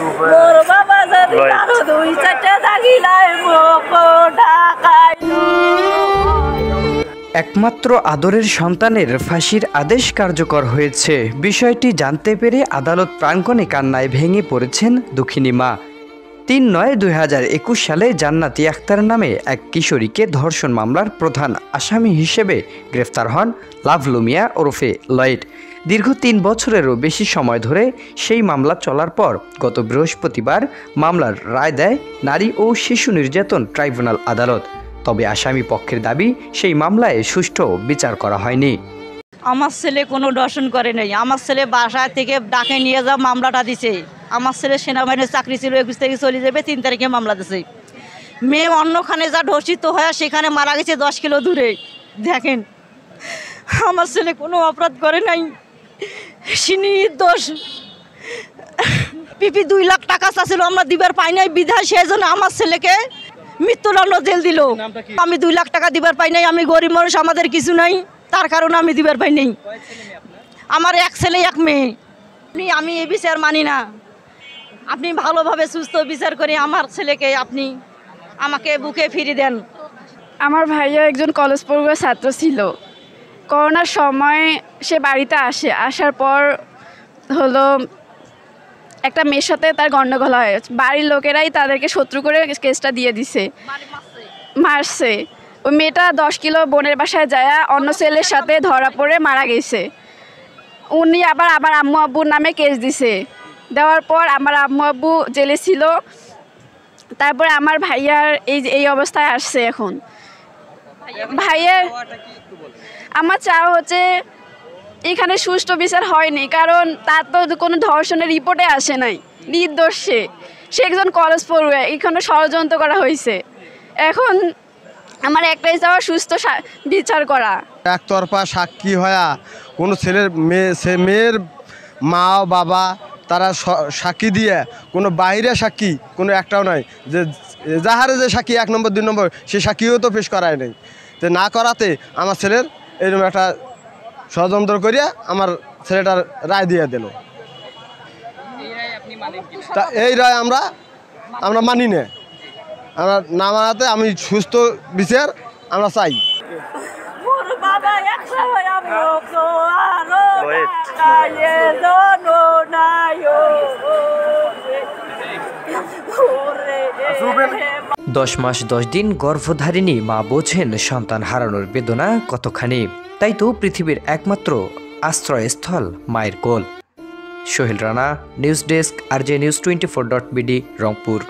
মোর বাবা যদি আরো 2-4টা জাগিলাই মোকো ঢাকাইলো। একমাত্র আদরের সন্তানের ফাঁসির আদেশ কার্যকর হয়েছে। বিষয়টি জানতে পেরে আদালত প্রাঙ্গণে কান্নায় ভেঙে পড়েছেন দুঃখিনী মা। 3/9/2021 সালে জান্নাতি আক্তার নামে এক কিশোরীকে ধর্ষণ মামলার প্রধান আসামি হিসেবে গ্রেফতার হন লাভলু মিয়া ওরফে লয়েড। দীর্ঘ 3 বছরেরও বেশি সময় ধরে সেই মামলা চলার পর গত বৃহস্পতিবার মামলার রায় দেয় নারী ও শিশু নির্যাতন ট্রাইব্যুনাল আদালত। তবে আসামি পক্ষের দাবি সেই মামলায় সুষ্ঠু বিচার করা হয়নি। আমার ছেলে কোনো দর্শন করে নাই। আমার ছেলে বাসা থেকে ডাকে নিয়ে যাওয়া মামলাটা দিছে। আমার ছেলে সেনাবাহিনীর চাকরি ছিল, 21 তারিখে চলে যাবে, 3 তারিখে মামলা দিছে। মেয়ে অন্যখানে যা ধর্ষিত হয়ে সেখানে মারা গেছে 10 কিলো দূরে। দেখেন, আমার ছেলে কোনো অপরাধ করে নাই, সে নির্দোষ। পিপি 2 লাখ টাকা চাচ্ছিল, আমরা দিবার পাই নাই বিধায় সেই জন্য আমার ছেলেকে মৃত্যুদণ্ড জেল দিল। আমি 2 লাখ টাকা দিবার পাই নাই, আমি গরিব মানুষ, আমাদের কিছু নাই, তার কারণে আমি দিবার পাই নাই। আমার 1 ছেলে 1 মেয়ে। আমি এই বিচার মানি না। আপনি ভালোভাবে সুস্থ বিচার করে আমার ছেলেকে আপনি আমাকে বুকে ফিরিয়ে দেন। আমার ভাইয়া একজন কলেজ পড়ুয়া ছাত্র ছিল। করোনার সময় সে বাড়িতে আসার পর হলো একটা মেয়ের সাথে তার গণ্ডগোল হয়। বাড়ির লোকেরাই তাদেরকে শত্রু করে কেসটা দিয়ে দিছে, মারছে। ওই মেয়েটা 10 কিলো বোনের বাসায় যায় অন্য ছেলের সাথে ধরা পড়ে মারা গেছে। উনি আবার আমার আম্মু আব্বুর নামে কেস দিছে। দেওয়ার পর আমার আম্মু আব্বু জেলে ছিল। তারপরে আমার ভাইয়ার এই অবস্থায় আসছে এখন। ভাইয়ের আমার চাওয়া হচ্ছে এখানে সুষ্ঠু বিচার হয়নি, কারণ তার তো কোনো ধর্ষণের রিপোর্টে আসে নাই। নির্দোষ সে একজন কলেজ পড়ুয়া, এখানে ষড়যন্ত্র করা হয়েছে। এখন আমার একটাই চাওয়া সুস্থ বিচার করা। একতরফা সাক্ষী হয়া কোনো মেয়ের মা বাবা তারা সাক্ষী দিয়ে কোনো বাইরে সাক্ষী কোনো একটাও নয়, যে যাহারে যে সাক্ষী 1 নম্বর 2 নম্বর সে সাক্ষীও তো পেশ করায় নাই। তো না করাতে আমার ছেলের এরকম একটা ষড়যন্ত্র করিয়া আমার ছেলেটার রায় দিয়ে দিল। তা এই রায় আমরা মানি না। আমরা না মানাতে আমি সুস্থ বিচার আমরা চাই। দশ মাস 10 দিন গর্ভধারিণী মা বোঝেন সন্তান হারানোর বেদনা কতখানি। তাই তো পৃথিবীর একমাত্র আশ্রয়স্থল মায়ের কোল। Sohel Rana, news desk, RJ News 24.BD, Rangpur.